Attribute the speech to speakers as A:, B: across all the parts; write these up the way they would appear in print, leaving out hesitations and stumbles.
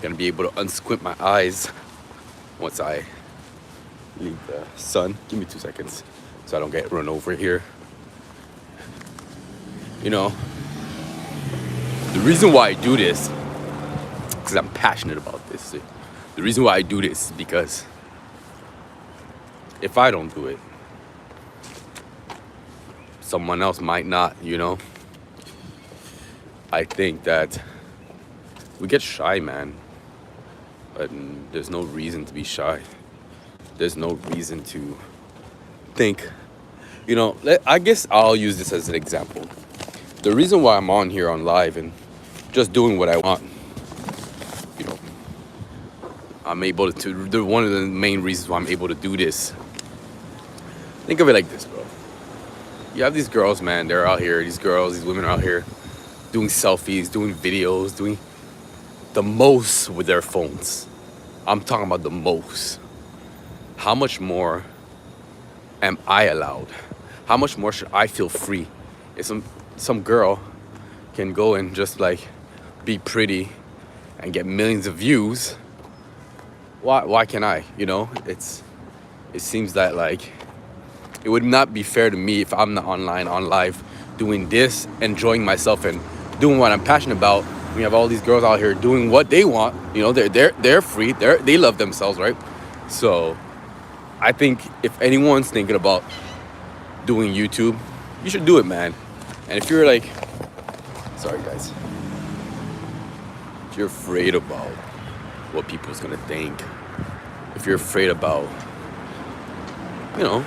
A: gonna be able to unsquint my eyes once I leave the sun. Give me 2 seconds so I don't get run over here. You know, the reason why I do this, because I'm passionate about this. The reason why I do this is because if I don't do it, someone else might not, you know? I think that we get shy, man. But there's no reason to be shy. There's no reason to think. You know, I guess I'll use this as an example. The reason why I'm on here on live and just doing what I want, you know, I'm able to, one of the main reasons why I'm able to do this. Think of it like this, bro. You have these girls, man, they're out here, these girls, these women are out here doing selfies, doing videos, doing the most with their phones. I'm talking about the most. How much more am I allowed? How much more should I feel free? If some girl can go and just like be pretty and get millions of views, why can't I? You know, it seems that like it would not be fair to me if I'm not online, on live, doing this, enjoying myself and doing what I'm passionate about. We have all these girls out here doing what they want. You know, they're free. They love themselves, right? So I think if anyone's thinking about doing YouTube, you should do it, man. And if you're like, sorry guys, if you're afraid about what people's gonna think, if you're afraid about, you know,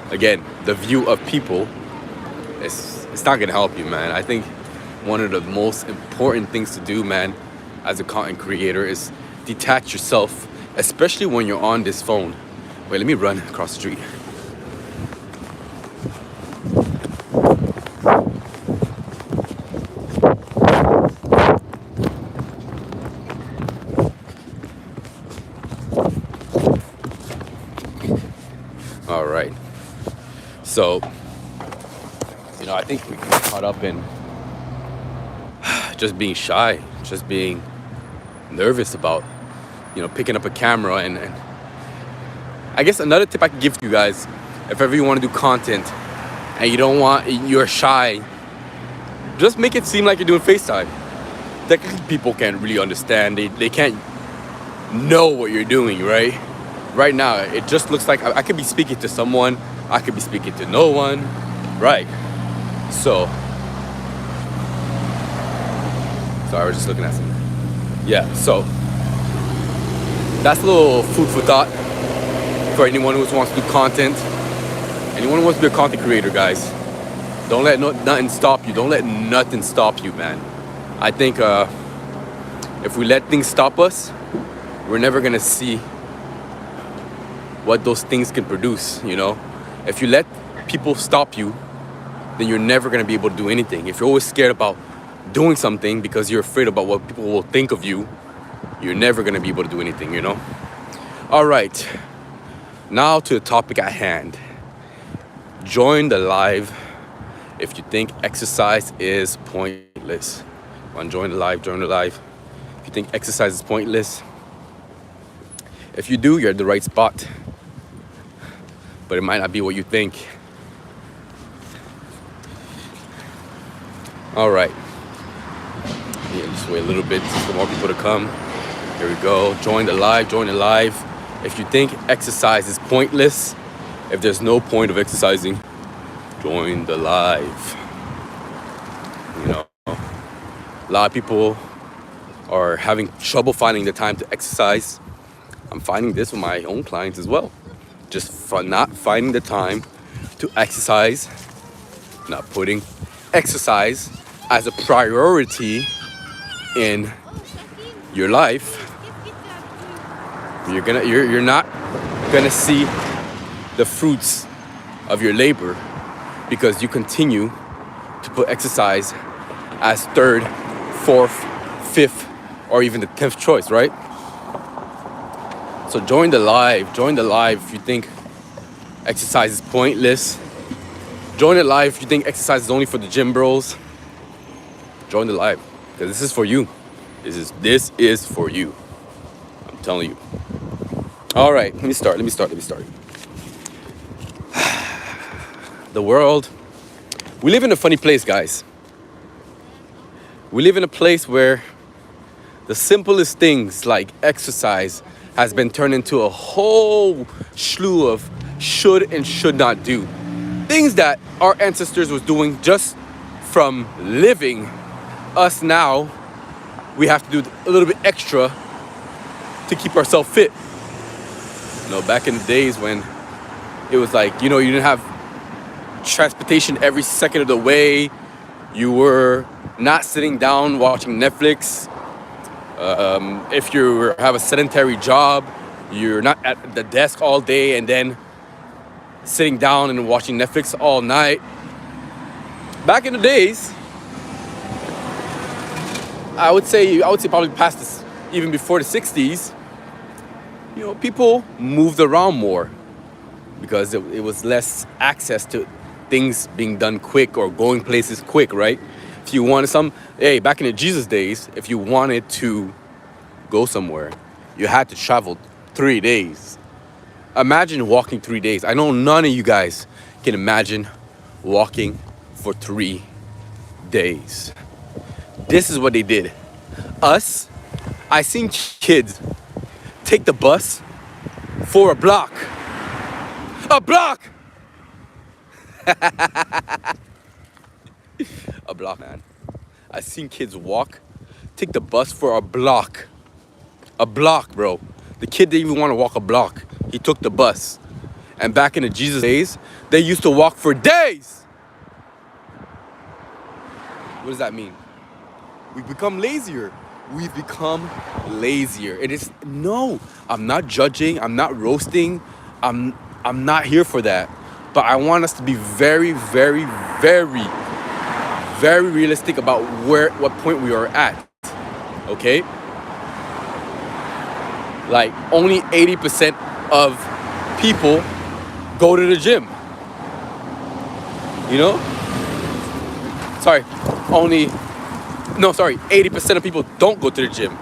A: again, the view of people, it's not gonna help you, man. I think one of the most important things to do, man, as a content creator is detach yourself, especially when you're on this phone. Wait, let me run across the street. All right. So, you know, I think we get caught up in just being shy, just being nervous about, you know, picking up a camera. And I guess another tip I could give to you guys, if ever you want to do content and you're shy, just make it seem like you're doing FaceTime. Technically, people can't really understand. They can't know what you're doing, right? Right now, it just looks like I could be speaking to someone, I could be speaking to no one, right? So, sorry, I was just looking at something. Yeah, so that's a little food for thought for anyone who wants to do content. Anyone who wants to be a content creator, guys. Don't let nothing stop you. Don't let nothing stop you, man. I think if we let things stop us, we're never gonna see what those things can produce, you know? If you let people stop you, then you're never gonna be able to do anything. If you're always scared about doing something because you're afraid about what people will think of you, you're never gonna be able to do anything, you know? All right, now to the topic at hand. Join the live if you think exercise is pointless. Want to join the live, join the live. If you think exercise is pointless, if you do, you're at the right spot. But it might not be what you think. All right. Yeah, just wait a little bit for more people to come. Here we go. Join the live, join the live. If you think exercise is pointless, if there's no point of exercising, join the live. You know, a lot of people are having trouble finding the time to exercise. I'm finding this with my own clients as well. Just not finding the time to exercise, not putting exercise as a priority in your life. You're not gonna see the fruits of your labor because you continue to put exercise as third, fourth, fifth, or even the 10th choice, right? So join the live if you think exercise is pointless. Join the live if you think exercise is only for the gym bros. Join the live, because this is for you. This is for you. I'm telling you. All right, let me start. The world. We live in a funny place, guys. We live in a place where the simplest things like exercise has been turned into a whole slew of should and should not do. Things that our ancestors was doing just from living. Us now, we have to do a little bit extra to keep ourselves fit. You know, back in the days when it was like, you didn't have transportation every second of the way. You were not sitting down watching Netflix. If you have a sedentary job, you're not at the desk all day and then sitting down and watching Netflix all night. Back in the days, I would say probably past this, even before the 60s, people moved around more because it was less access to things being done quick or going places quick, right? If you wanted back in the Jesus days, if you wanted to go somewhere, you had to travel 3 days. Imagine walking 3 days. I know none of you guys can imagine walking for 3 days. This is what they did. I seen kids take the bus for a block. A block! A block, man. I seen kids take the bus for a block. A block, bro. The kid didn't even want to walk a block. He took the bus. And back in the Jesus days, they used to walk for days. What does that mean? We've become lazier. It is I'm not judging. I'm not roasting. I'm not here for that. But I want us to be very, very, very, very realistic about what point we are at. Okay? Like only 80% of people go to the gym. 80% of people don't go to the gym.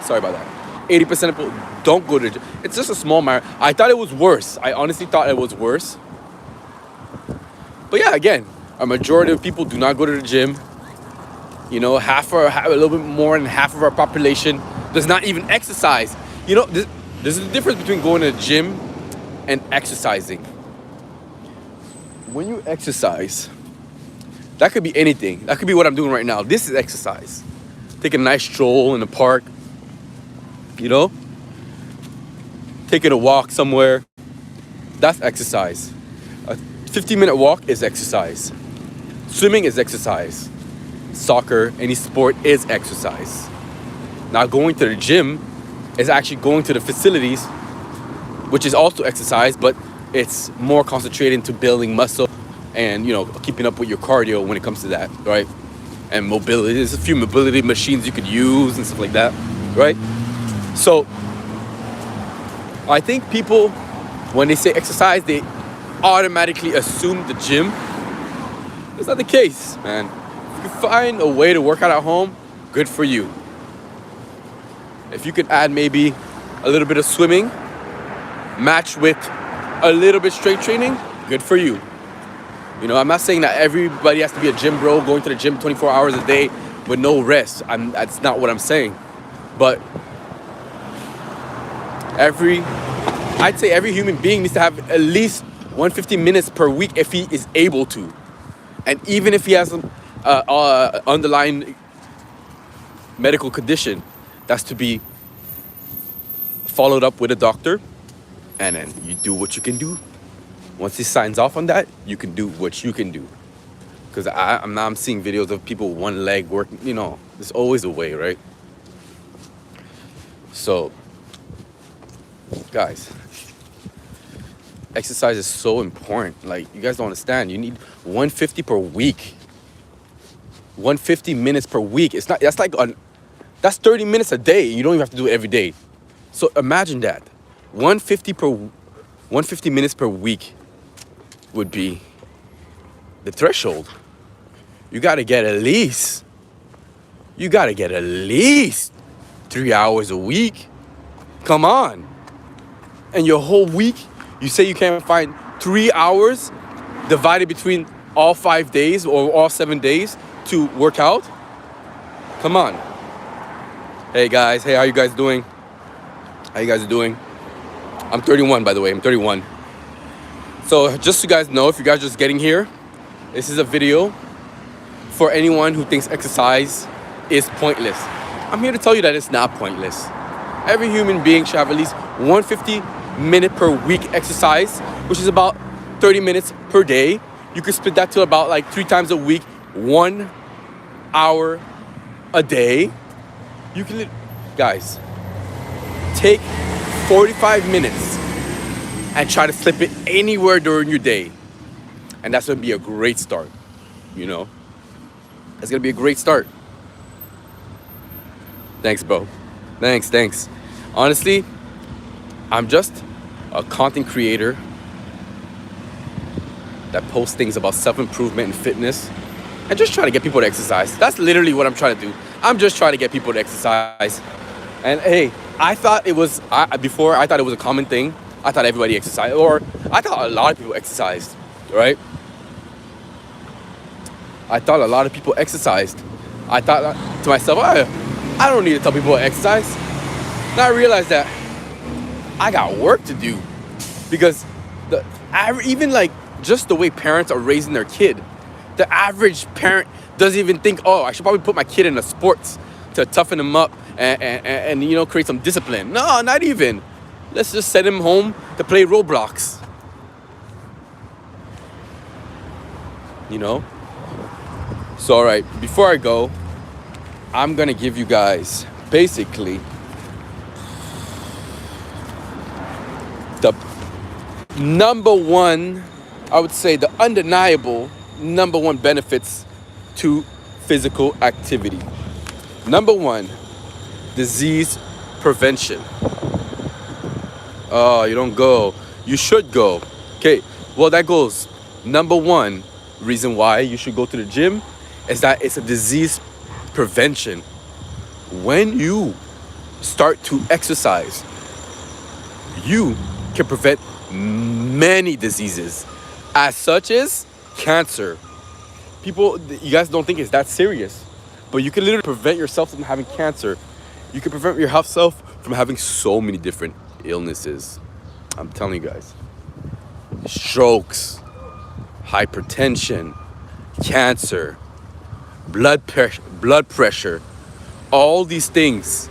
A: Sorry about that. 80% of people don't go to the gym. It's just a small matter. I thought it was worse. I honestly thought it was worse. But yeah, again, a majority of people do not go to the gym. A little bit more than half of our population does not even exercise. There's a difference between going to the gym and exercising. When you exercise, that could be anything. That could be what I'm doing right now. This is exercise. Take a nice stroll in the park. Taking a walk somewhere. That's exercise. A 15-minute walk is exercise. Swimming is exercise. Soccer, any sport is exercise. Now going to the gym is actually going to the facilities, which is also exercise, but it's more concentrated into building muscle and keeping up with your cardio when it comes to that, right? And mobility. There's a few mobility machines you could use and stuff like that, right? So I think people, when they say exercise, they automatically assume the gym. That's not the case, man. If you find a way to work out at home, good for you. If you could add maybe a little bit of swimming, matched with a little bit strength training, good for you. I'm not saying that everybody has to be a gym bro, going to the gym 24 hours a day with no rest. That's not what I'm saying. But I'd say every human being needs to have at least 150 minutes per week if he is able to. And even if he has an underlying medical condition, that's to be followed up with a doctor, and then you do what you can do. Once he signs off on that, you can do what you can do. Because I'm seeing videos of people with one leg working. There's always a way, right? So, guys, exercise is so important. Like, you guys don't understand. You need 150 per week. 150 minutes per week. That's 30 minutes a day. You don't even have to do it every day. So imagine that. 150 minutes per week would be the threshold. You got to get at least You gotta get at least 3 hours a week. Come on. And your whole week, you say you can't find 3 hours divided between all 5 days or all 7 days to work out? Come on. Hey guys, hey, how you guys doing? How you guys doing? I'm 31, by the way, I'm 31. So just so you guys know, if you guys are just getting here, this is a video for anyone who thinks exercise is pointless. I'm here to tell you that it's not pointless. Every human being should have at least 150-minute per week exercise, which is about 30 minutes per day. You could split that to about like 3 times a week, 1 hour a day. You can, guys, take 45 minutes and try to slip it anywhere during your day. And that's gonna be a great start, you know? That's gonna be a great start. Thanks, bro. Thanks. Honestly, I'm just a content creator that posts things about self-improvement and fitness and just trying to get people to exercise. That's literally what I'm trying to do. I'm just trying to get people to exercise. And hey, I thought it was, before I thought it was a common thing. I thought everybody exercised, or I thought a lot of people exercised, right? I thought a lot of people exercised. I thought to myself, I don't need to tell people to exercise. Now I realized that I got work to do, because even like just the way parents are raising their kid, the average parent doesn't even think, oh, I should probably put my kid in a sports to toughen him up and you know, create some discipline. No, not even. Let's just send him home to play Roblox. You know? So, all right, before I go, I'm gonna give you guys basically the number one, I would say the undeniable number one benefits to physical activity. Number one, disease prevention. Oh, you don't go. You should go. Okay, well, that goes. Number one reason why you should go to the gym is that it's a disease prevention. When you start to exercise, you can prevent many diseases, as such as cancer. People, you guys don't think it's that serious, but you can literally prevent yourself from having cancer. You can prevent yourself from having so many different illnesses. I'm telling you guys. Strokes, hypertension, cancer, blood pressure, all these things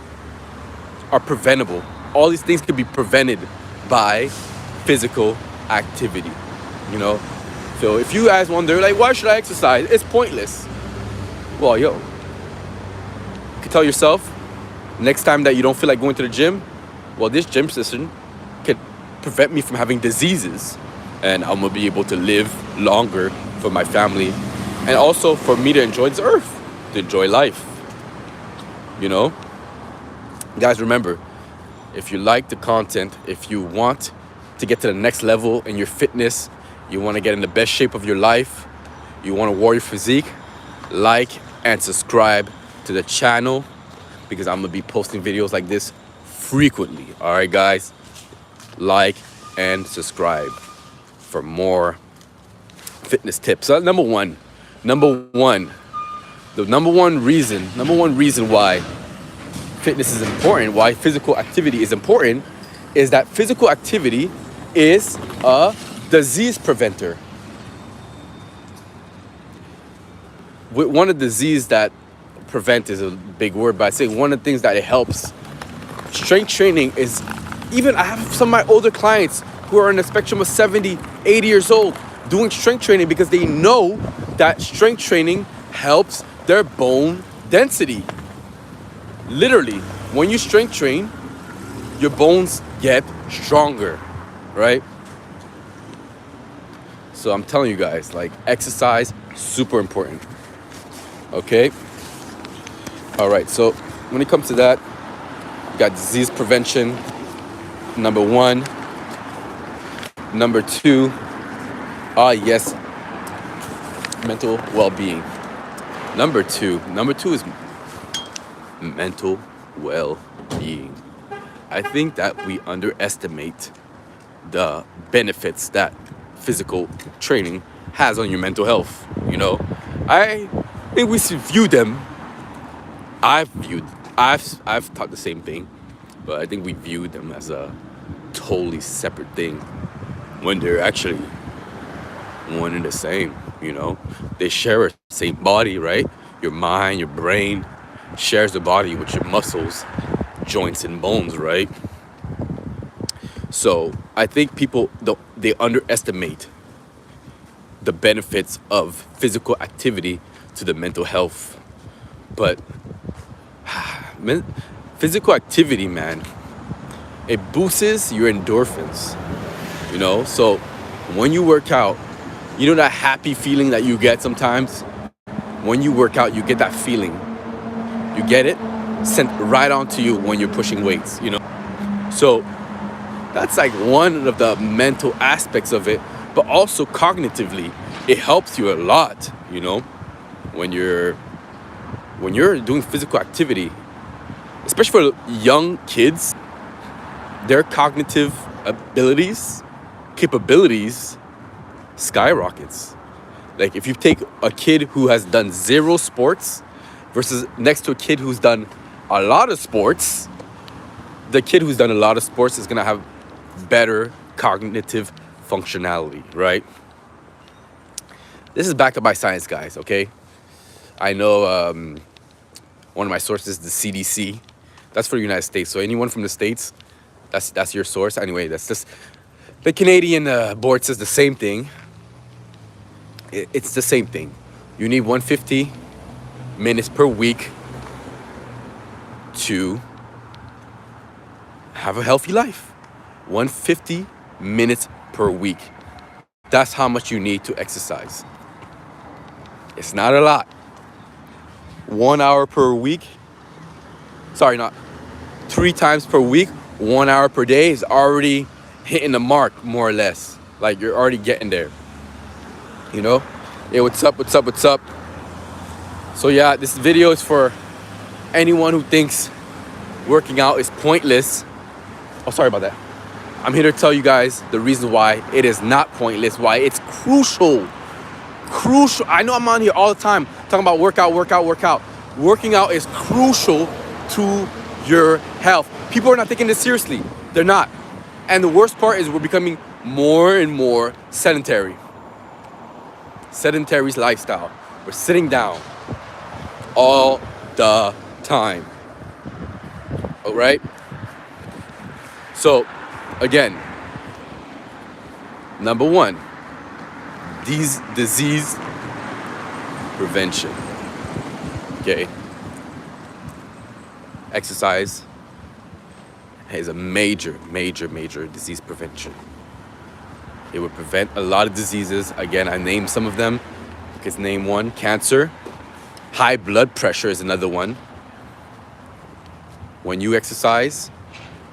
A: are preventable. All these things can be prevented by physical activity, you know? So if you guys wonder, like, why should I exercise? It's pointless. Well, you can tell yourself, next time that you don't feel like going to the gym, well, this gym session could prevent me from having diseases, and I'm gonna be able to live longer for my family, and also for me to enjoy this earth, to enjoy life, you know? Guys, remember, if you like the content, if you want to get to the next level in your fitness, you want to get in the best shape of your life, you want a warrior physique, like and subscribe to the channel, because I'm gonna be posting videos like this frequently. All right, guys, like and subscribe for more fitness tips. The number one reason why fitness is important, why physical activity is important, is that physical activity is a disease preventer. One of the disease that prevent is a big word, but I say one of the things that it helps. Strength training is, even I have some of my older clients who are on the spectrum of 70, 80 years old doing strength training because they know that strength training helps their bone density. Literally, when you strength train, your bones get stronger, right? So I'm telling you guys, like, exercise, super important. Okay? All right, so when it comes to that, you got disease prevention, number one. Number two, yes, mental well-being. Number two is mental well-being. I think that we underestimate the benefits that physical training has on your mental health. I think we should view them. I've viewed, I've thought the same thing, but I think we view them as a totally separate thing when they're actually one and the same. They share a same body, right? Your mind, your brain shares the body with your muscles, joints, and bones, right? So I think people they underestimate the benefits of physical activity to the mental health. But physical activity, man, it boosts your endorphins. So when you work out, that happy feeling that you get sometimes. When you work out, you get that feeling. You get it sent right onto you when you're pushing weights. So that's like one of the mental aspects of it, but also cognitively, it helps you a lot. When you're doing physical activity, especially for young kids, their cognitive capabilities skyrockets. Like if you take a kid who has done zero sports versus next to a kid who's done a lot of sports, the kid who's done a lot of sports is gonna have better cognitive functionality, right? This is backed up by science, guys, okay? I know one of my sources is the CDC. That's for the United States. So anyone from the States, that's your source. Anyway, that's just the Canadian board says the same thing. It's the same thing. You need 150 minutes per week to have a healthy life. 150 minutes per week. That's how much you need to exercise. It's not a lot. 1 hour per week. Sorry, not 3 times per week. 1 hour per day is already hitting the mark, more or less. Like you're already getting there. Hey, what's up? So yeah, this video is for anyone who thinks working out is pointless. Oh, sorry about that. I'm here to tell you guys the reason why it is not pointless, why it's crucial. I know I'm on here all the time talking about workout. Working out is crucial to your health. People are not taking this seriously. They're not. And the worst part is we're becoming more and more sedentary. Sedentary lifestyle. We're sitting down all the time. All right? So, again, number one, disease prevention. Okay? Exercise is a major disease prevention. It would prevent a lot of diseases. Again, I named some of them. Let's name one. Cancer. High blood pressure is another one. When you exercise,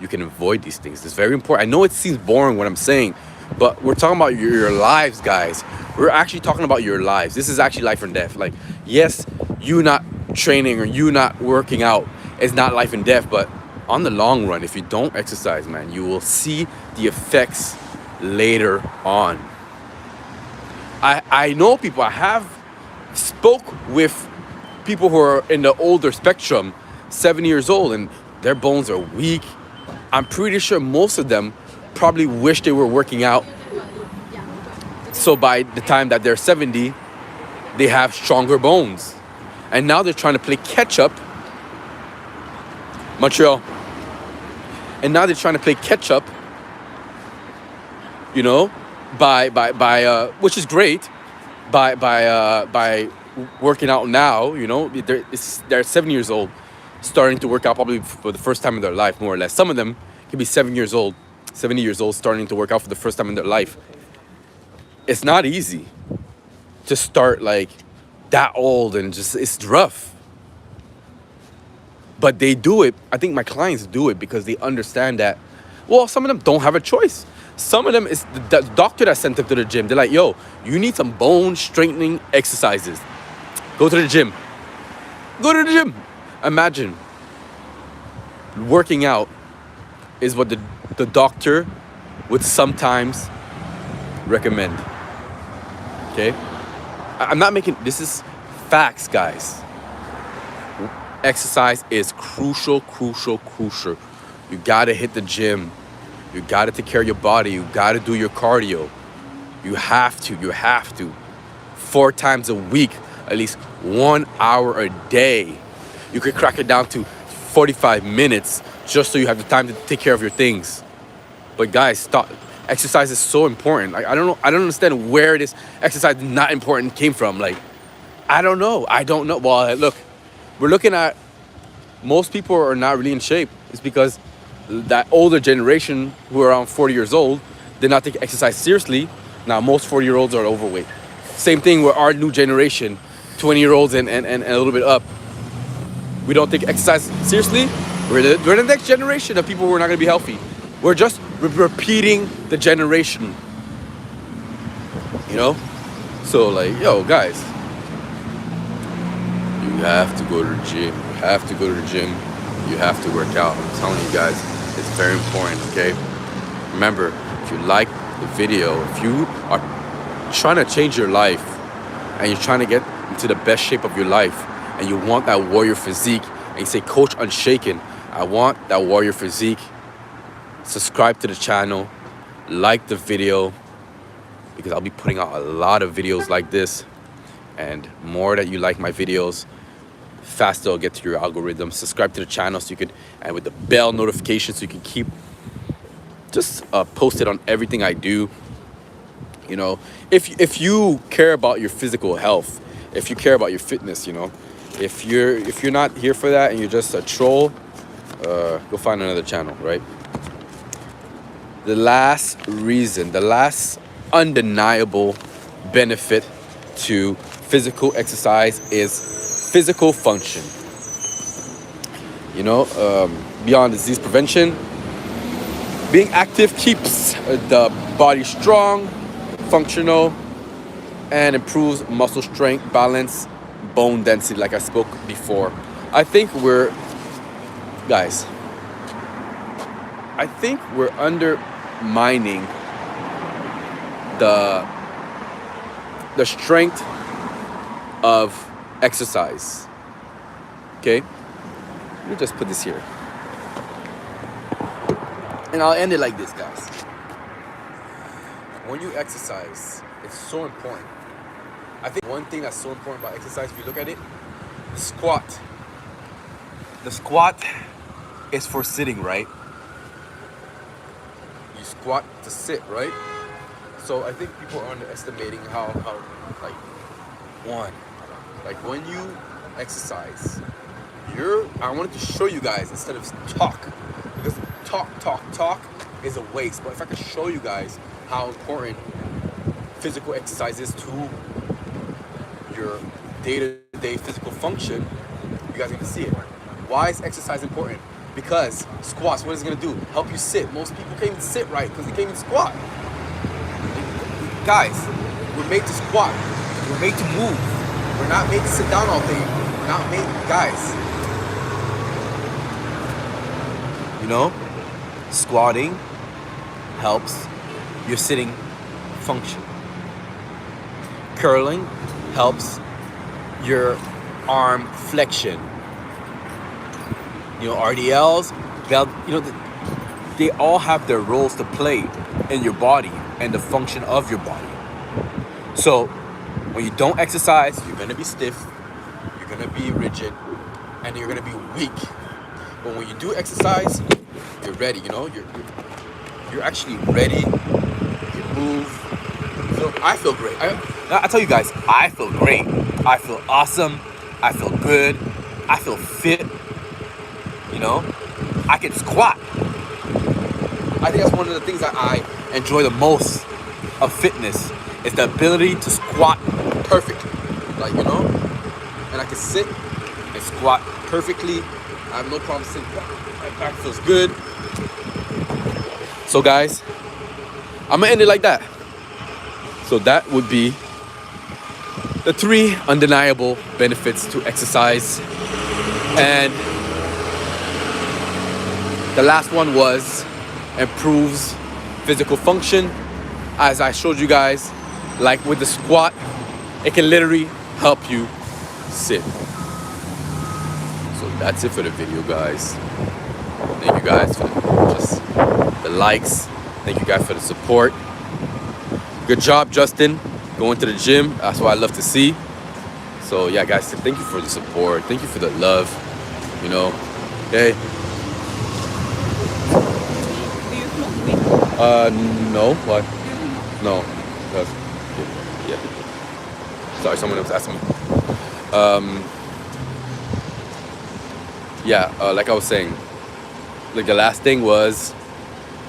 A: you can avoid these things. It's very important. I know it seems boring what I'm saying, but we're talking about your lives, guys. We're actually talking about your lives. This is actually life and death. Like, yes, you not training or you not working out is not life and death, but on the long run, if you don't exercise, man, you will see the effects later on. I know people. I have spoke with people who are in the older spectrum, 70 years old, and their bones are weak. I'm pretty sure most of them probably wish they were working out. So by the time that they're 70, they have stronger bones. And now they're trying to play catch up. Montreal. And now they're trying to play catch up, by which is great, by working out now. They're 7 years old, starting to work out probably for the first time in their life, more or less. Some of them can be 70 years old, starting to work out for the first time in their life. It's not easy to start like that old, and it's rough. But they do it. I think my clients do it because they understand that, well, some of them don't have a choice. Some of them is the doctor that sent them to the gym. They're like, yo, you need some bone strengthening exercises. Go to the gym. Imagine working out is what the doctor would sometimes recommend. Okay? I'm not making, this is facts, guys. Exercise is crucial. You gotta hit the gym. You gotta take care of your body. You gotta do your cardio. You have to. 4 times a week, at least 1 hour a day. You could crack it down to 45 minutes just so you have the time to take care of your things. But guys, stop. Exercise is so important. Like, I don't understand where this exercise not important came from. Like, I don't know. Well, look, we're looking at most people are not really in shape. It's because that older generation who are around 40 years old did not take exercise seriously. Now most 40-year-olds are overweight. Same thing with our new generation, 20-year-olds and a little bit up. We don't take exercise seriously. We're the next generation of people who are not going to be healthy. We're just repeating the generation. You know? So like, yo, guys, you have to go to the gym. You have to work out. I'm telling you guys, it's very important, okay? Remember, if you like the video, if you are trying to change your life and you're trying to get into the best shape of your life and you want that warrior physique and you say, Coach Unshaken, I want that warrior physique, subscribe to the channel, like the video, because I'll be putting out a lot of videos like this, and more that you like my videos, faster I'll get to your algorithm. Subscribe to the channel so you can, and with the bell notification so you can keep just posted on everything I do. You know, if you care about your physical health, if you care about your fitness, you know, if you're not here for that and you're just a troll, go find another channel, right? The last reason, the last undeniable benefit to physical exercise is physical function. You know, beyond disease prevention, being active keeps the body strong, functional, and improves muscle strength, balance, bone density, like I spoke before. I think we're undermining the strength of exercise. Okay? Let me just put this here. And I'll end it like this, guys. When you exercise, it's so important. I think one thing that's so important about exercise, if you look at it, the squat. The squat is for sitting, right? You squat to sit, right? So I think people are underestimating how when you exercise, I wanted to show you guys instead of talk, because talk is a waste. But if I could show you guys how important physical exercise is to your day-to-day physical function, you guys can see it. Why is exercise important? Because squats, what is it going to do? Help you sit. Most people can't even sit right because they can't even squat. Guys, we're made to squat. We're made to move. We're not made to sit down all day. We're not made, guys. You know, squatting helps your sitting function. Curling helps your arm flexion. You know, RDLs, they all have their roles to play in your body and the function of your body. So when you don't exercise, you're gonna be stiff, you're gonna be rigid, and you're gonna be weak. But when you do exercise, you're ready. You know, you're actually ready. You move. So I feel great. I tell you guys, I feel great. I feel awesome. I feel good. I feel fit. You know, I can squat. I think that's one of the things that I enjoy the most of fitness, is the ability to squat perfectly. Like, you know, and I can sit and squat perfectly. I have no problem sitting. My back feels good. So guys, I'm gonna end it like that. So that would be the 3 undeniable benefits to exercise. And The last one was improves physical function. As I showed you guys, like with the squat, it can literally help you sit. So that's it for the video, guys. Thank you guys for just the likes. Thank you guys for the support. Good job, Justin, going to the gym. That's what I love to see. So yeah, guys, thank you for the support. Thank you for the love. You know, hey.
B: Do you smoke weed?
A: No. Why? No. That's, yeah. Sorry, someone else asked me. Like I was saying, like the last thing was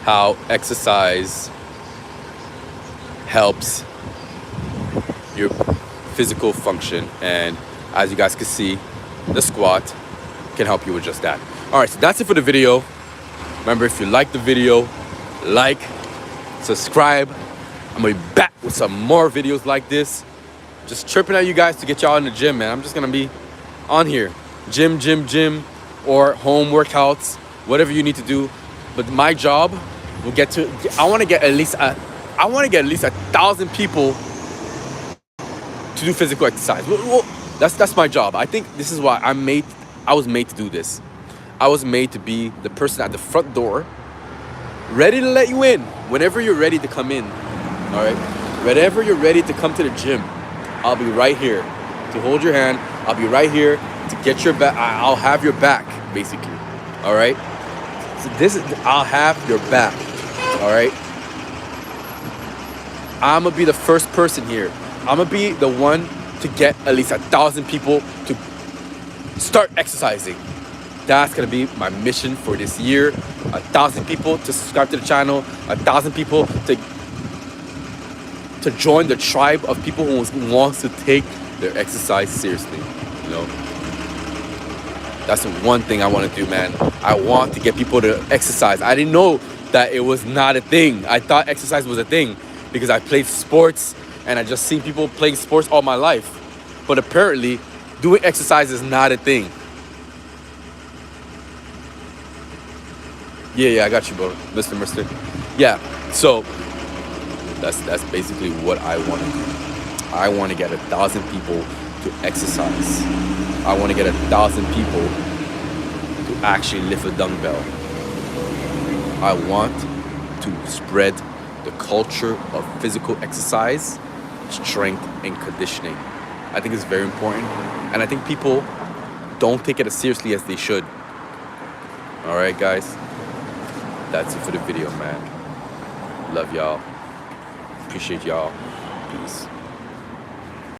A: how exercise helps your physical function, and as you guys can see, the squat can help you with just that. All right, so that's it for the video. Remember, if you like the video, like, subscribe. I'm gonna be back with some more videos like this. Just chirping at you guys to get y'all in the gym, man. I'm just gonna be on here, gym, or home workouts, whatever you need to do. But my job will get to. I want to get at least 1,000 people to do physical exercise. Well, that's my job. I think this is why I was made to do this. I was made to be the person at the front door, ready to let you in whenever you're ready to come in. All right, whenever you're ready to come to the gym, I'll be right here to hold your hand. I'll be right here to get your back. I'll have your back, basically. All right. So I'll have your back. All right. I'm gonna be the first person here. I'm gonna be the one to get at least 1,000 people to start exercising. That's gonna be my mission for this year. 1,000 people to subscribe to the channel. 1,000 people to join the tribe of people who wants to take their exercise seriously. You know, that's the one thing I want to do, man. I want to get people to exercise. I didn't know that it was not a thing. I thought exercise was a thing because I played sports and I just seen people playing sports all my life. But apparently, doing exercise is not a thing. Yeah, I got you, bro, Mister. Yeah, so that's basically what I want to do. I want to get 1,000 people to exercise. I want to get 1,000 people to actually lift a dumbbell. I want to spread the culture of physical exercise, strength, and conditioning. I think it's very important, and I think people don't take it as seriously as they should. All right, guys, that's it for the video, man. Love y'all. Appreciate y'all. Peace.